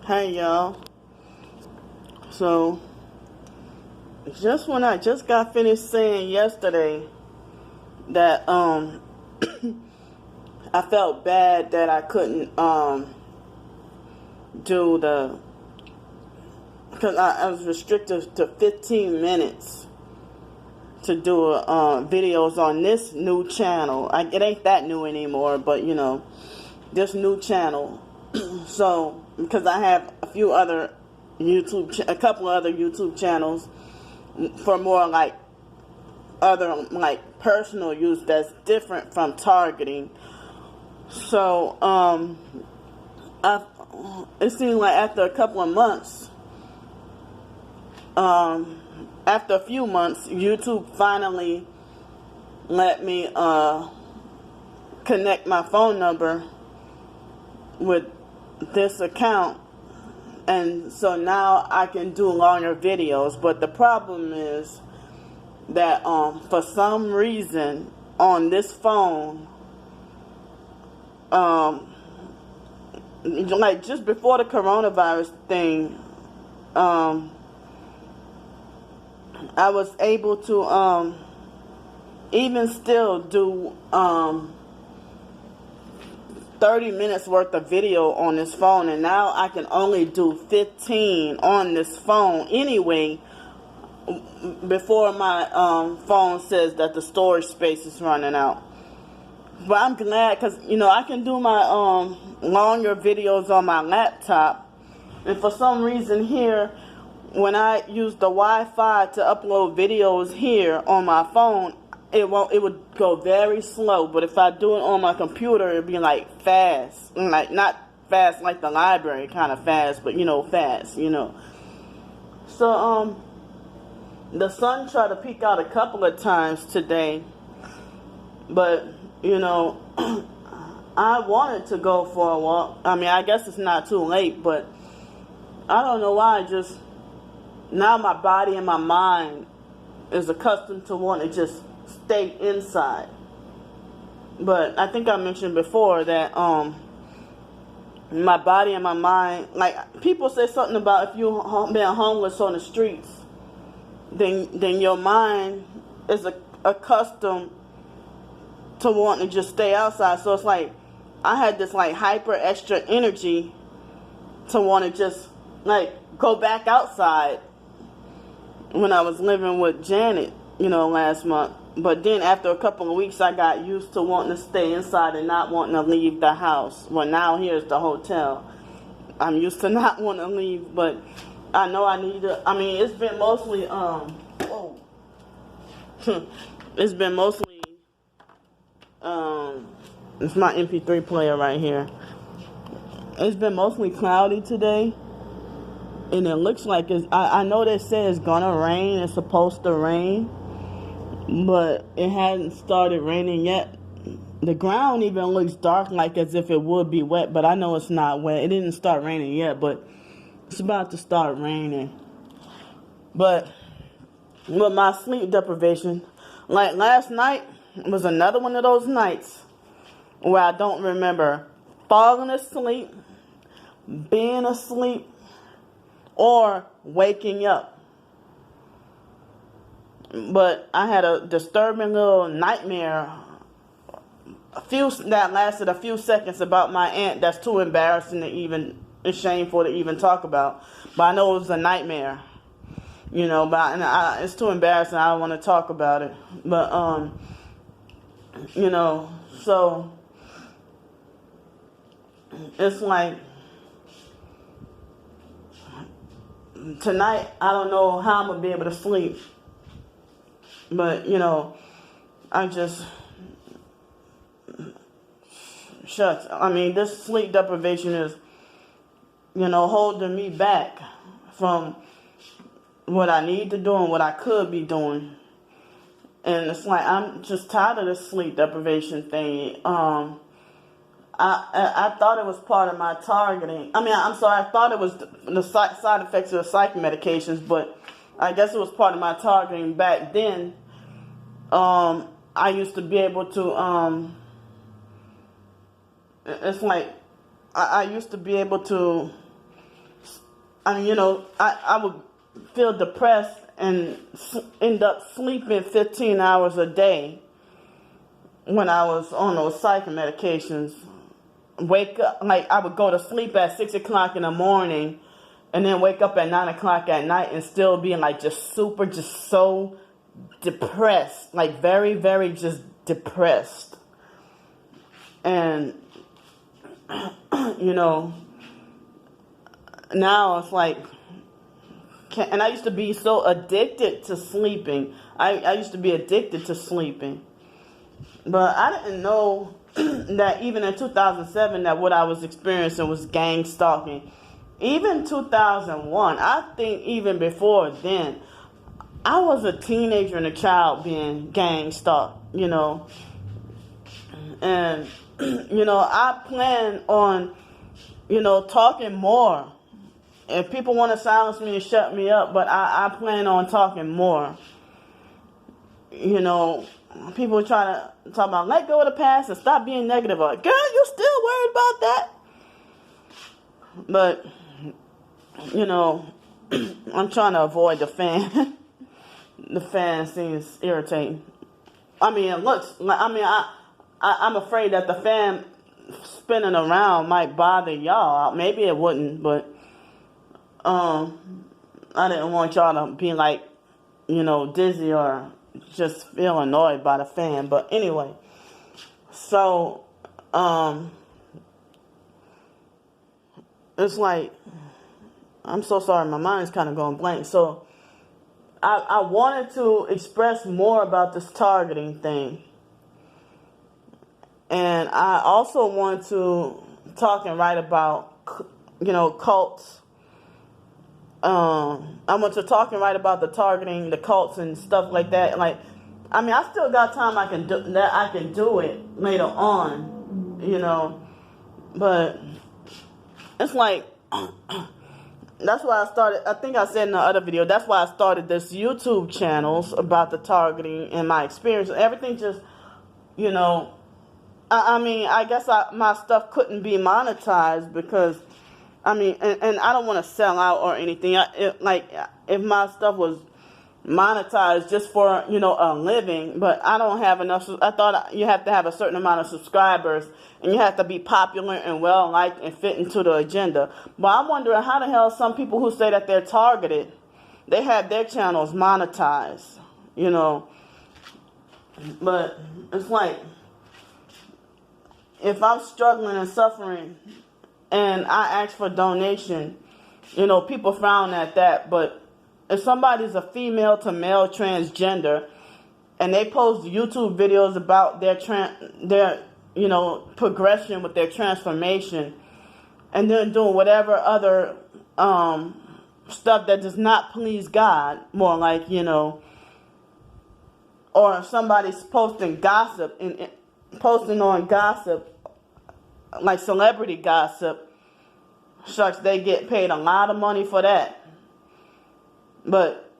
Hey y'all. So just when I just got finished saying yesterday that I felt bad that I couldn't do the because I was restricted to 15 minutes to do videos on this new channel. It ain't that new anymore, but this new channel. So because I have a couple other YouTube channels for more like other like personal use that's different from targeting. So it seemed like after a couple of months, after a few months, YouTube finally let me connect my phone number with this account, and so now I can do longer videos. But the problem is that for some reason on this phone, like just before the coronavirus thing, I was able to even still do 30 minutes worth of video on this phone, and now I can only do 15 on this phone anyway, before my phone says that the storage space is running out. But I'm glad because I can do my longer videos on my laptop, and for some reason here, when I use the Wi-Fi to upload videos here on my phone, it would go very slow. But if I do it on my computer, it'd be like fast, like not fast like the library kind of fast, but fast. So the sun tried to peek out a couple of times today, but I wanted to go for a walk. I mean, I guess it's not too late, but I don't know why. Now my body and my mind is accustomed to want to just stay inside. But I think I mentioned before that my body and my mind, like people say something about if you're being homeless on the streets, then your mind is accustomed to wanting to just stay outside. So it's like I had this like hyper extra energy to want to just like go back outside when I was living with Janet, last month. But then after a couple of weeks, I got used to wanting to stay inside and not wanting to leave the house. Well, now here's the hotel. I'm used to not wanting to leave, but I know I need to. I mean, it's been mostly it's been mostly it's my MP3 player right here. It's been mostly cloudy today, and it looks like I know they say it's gonna rain. It's supposed to rain, but it hasn't started raining yet. The ground even looks dark, like as if it would be wet, but I know it's not wet. It didn't start raining yet, but it's about to start raining. But with my sleep deprivation, like last night was another one of those nights where I don't remember falling asleep, being asleep, or waking up. But I had a disturbing little nightmare that lasted a few seconds about my aunt that's too embarrassing to even, it's shameful to even talk about. But I know it was a nightmare, but it's too embarrassing. I don't want to talk about it. But, so it's like tonight, I don't know how I'm going to be able to sleep. But, I just, shucks. I mean, this sleep deprivation is, holding me back from what I need to do and what I could be doing. And it's like, I'm just tired of this sleep deprivation thing. I thought it was part of my targeting. I mean, I'm sorry, I thought it was the side effects of the psych medications, but I guess it was part of my targeting back then. I used to be able to, it's like, I used to be able to I mean, I would feel depressed and end up sleeping 15 hours a day when I was on those psych medications. Wake up, like I would go to sleep at 6 o'clock in the morning and then wake up at 9 o'clock at night and still being like just so depressed, like very, very just depressed. And, now it's like, and I used to be so addicted to sleeping. I used to be addicted to sleeping. But I didn't know that even in 2007 that what I was experiencing was gang stalking. Even 2001, I think even before then, I was a teenager and a child being gang stalked, And, I plan on, talking more. If people want to silence me and shut me up, but I plan on talking more. People try to talk about let go of the past and stop being negative. Girl, you still worried about that? But, I'm trying to avoid the fan. The fan seems irritating. I mean, it looks like, I'm afraid that the fan spinning around might bother y'all. Maybe it wouldn't, but I didn't want y'all to be like, dizzy or just feel annoyed by the fan. But anyway, so it's like, I'm so sorry, my mind's kind of going blank. So I wanted to express more about this targeting thing. And I also want to talk and write about, cults. I want to talk and write about the targeting, the cults and stuff like that. Like, I still got time. I can do it later on, But it's like, that's why I started. I think I said in the other video. That's why I started this YouTube channels about the targeting and my experience. Everything just, I guess my stuff couldn't be monetized because, and I don't want to sell out or anything. If my stuff was monetized just for, a living, but I don't have enough. I thought you have to have a certain amount of subscribers and you have to be popular and well liked and fit into the agenda. But I'm wondering how the hell some people who say that they're targeted, they have their channels monetized, But it's like, if I'm struggling and suffering and I ask for donation, people frown at that. But if somebody's a female to male transgender and they post YouTube videos about their progression with their transformation and then doing whatever other stuff that does not please God, more like, or if somebody's posting gossip and posting on gossip, like celebrity gossip, shucks, they get paid a lot of money for that. But,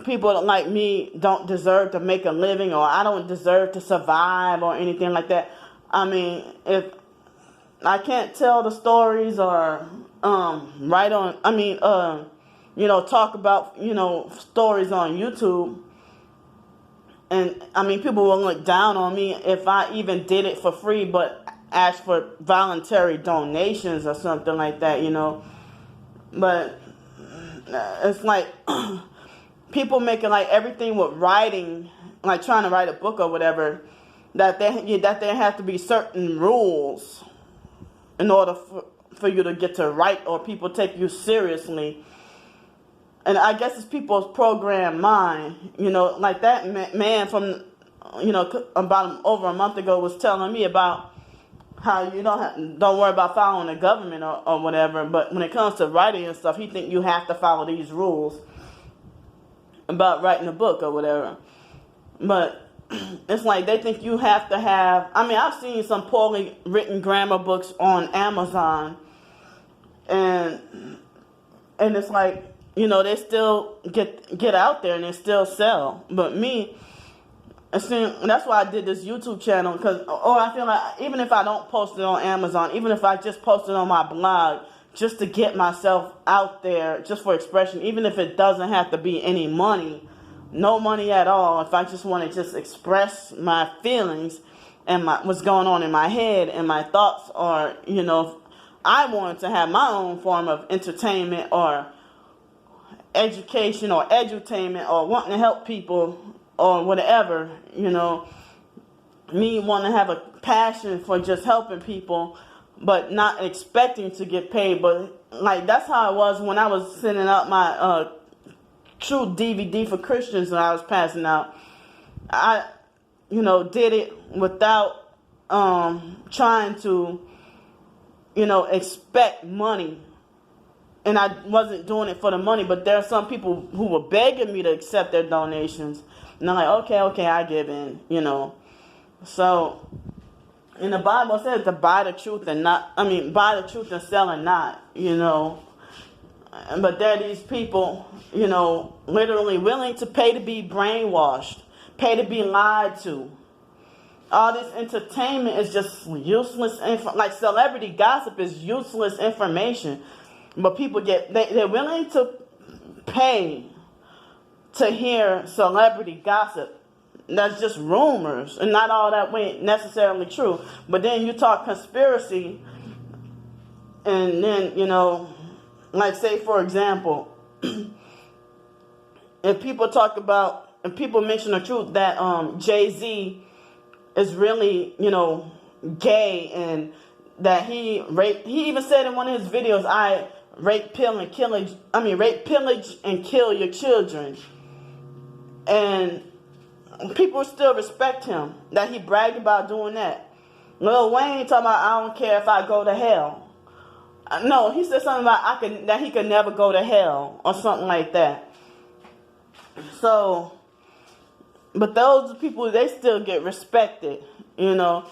people like me don't deserve to make a living, or I don't deserve to survive or anything like that. If I can't tell the stories or talk about, stories on YouTube, and people will look down on me if I even did it for free, but ask for voluntary donations or something like that, But it's like people making like everything with writing, like trying to write a book or whatever, that there have to be certain rules in order for you to get to write, or people take you seriously. And I guess it's people's programmed mind, like that man from, about over a month ago was telling me about how you don't worry about following the government or whatever, but when it comes to writing and stuff, he think you have to follow these rules about writing a book or whatever. But it's like they think you have to have, I've seen some poorly written grammar books on Amazon, and it's like, they still get out there and they still sell. But me, that's why I did this YouTube channel, because I feel like even if I don't post it on Amazon, even if I just post it on my blog, just to get myself out there, just for expression, even if it doesn't have to be any money, no money at all. If I just want to just express my feelings and what's going on in my head and my thoughts, or, you know, if I wanted to have my own form of entertainment or education or edutainment or wanting to help people or whatever, you know, me wanting to have a passion for just helping people but not expecting to get paid. But like, that's how it was when I was sending out my True DVD for Christians that I was passing out. I, you know, did it without trying to, you know, expect money. And I wasn't doing it for the money, but there are some people who were begging me to accept their donations. And I'm like, okay, I give in, you know. So, in the Bible it says to buy the truth and buy the truth and sell it not, you know. But there are these people, you know, literally willing to pay to be brainwashed, pay to be lied to. All this entertainment is just useless. Like celebrity gossip is useless information. But people they're willing to pay to hear celebrity gossip. That's just rumors and not all that way necessarily true. But then you talk conspiracy, and then, you know, like say for example, if people mention the truth that Jay-Z is really, you know, gay, and that he even said in one of his videos, I rape, pillage and kill your children. And people still respect him, that he bragged about doing that. Lil Wayne talking about, I don't care if I go to hell. No, he said something about that he could never go to hell or something like that. So, but those people, they still get respected, you know.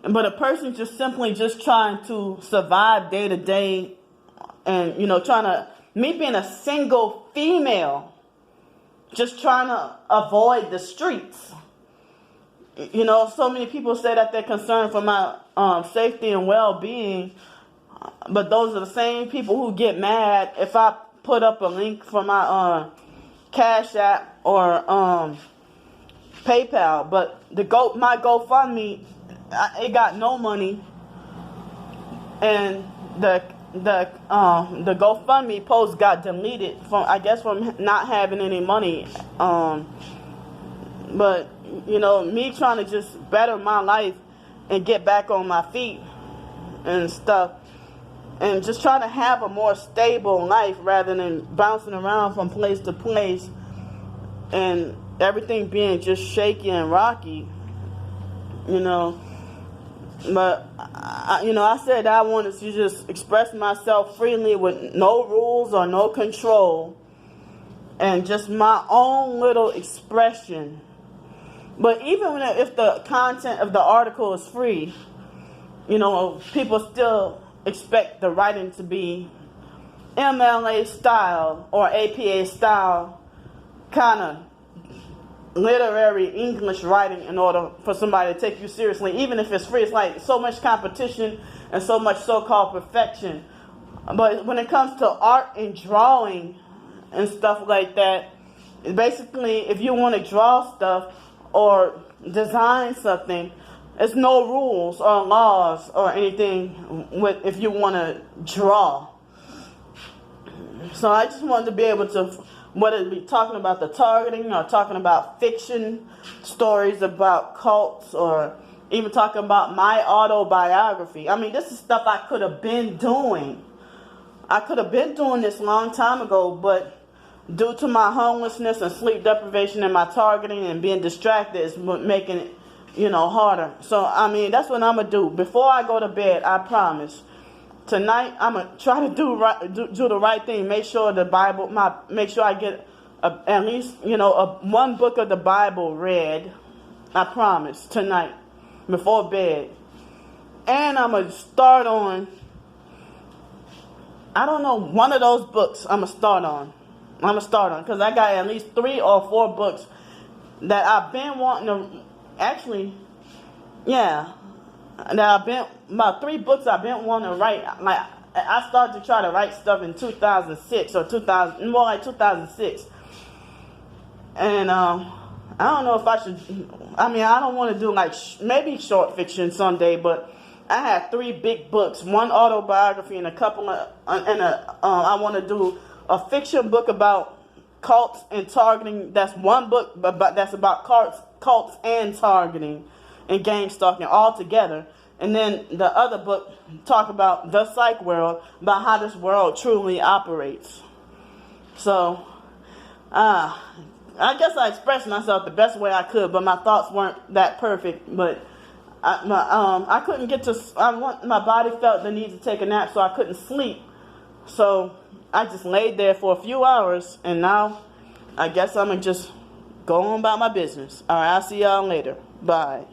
But a person just simply just trying to survive day to day, and, you know, me being a single female, just trying to avoid the streets. You know, so many people say that they're concerned for my safety and well-being, but those are the same people who get mad if I put up a link for my Cash App or PayPal. But my GoFundMe, it got no money, and the GoFundMe post got deleted from not having any money. But, you know, me trying to just better my life and get back on my feet and stuff, and just trying to have a more stable life rather than bouncing around from place to place and everything being just shaky and rocky, you know. But, I said I wanted to just express myself freely with no rules or no control, and just my own little expression. But even if the content of the article is free, you know, people still expect the writing to be MLA style or APA style, kind of literary English writing, in order for somebody to take you seriously. Even if it's free, it's like so much competition and so much so-called perfection. But when it comes to art and drawing and stuff like that, basically, if you want to draw stuff or design something, there's no rules or laws or anything if you want to draw. So I just wanted to be able to, whether it be talking about the targeting or talking about fiction stories about cults, or even talking about my autobiography. I mean, this is stuff I could have been doing. I could have been doing this a long time ago, but due to my homelessness and sleep deprivation and my targeting and being distracted, is making it, you know, harder. So, I mean, that's what I'm going to do. Before I go to bed, I promise, tonight I'm going to try to do the right thing. Make sure the Bible, make sure I get at least, you know, one book of the Bible read. I promise, tonight, before bed. And I'm going to start on, I don't know, one of those books I'm going to start on. Because I got at least 3 or 4 books that I've been wanting to, about 3 books I've been wanting to write. Like, I started to try to write stuff in 2006 or 2000, more like 2006. And I don't know if I should. I mean, I don't want to do like maybe short fiction someday, but I had 3 big books, one autobiography, and a couple of, I want to do a fiction book about cults and targeting. That's one book, but that's about cults and targeting and gang stalking all together. And then the other book talk about the psych world, about how this world truly operates. So, I guess I expressed myself the best way I could, but my thoughts weren't that perfect. But I couldn't get to. My body felt the need to take a nap, so I couldn't sleep. So I just laid there for a few hours, and now I guess I'm gonna just go on about my business. All right, I'll see y'all later. Bye.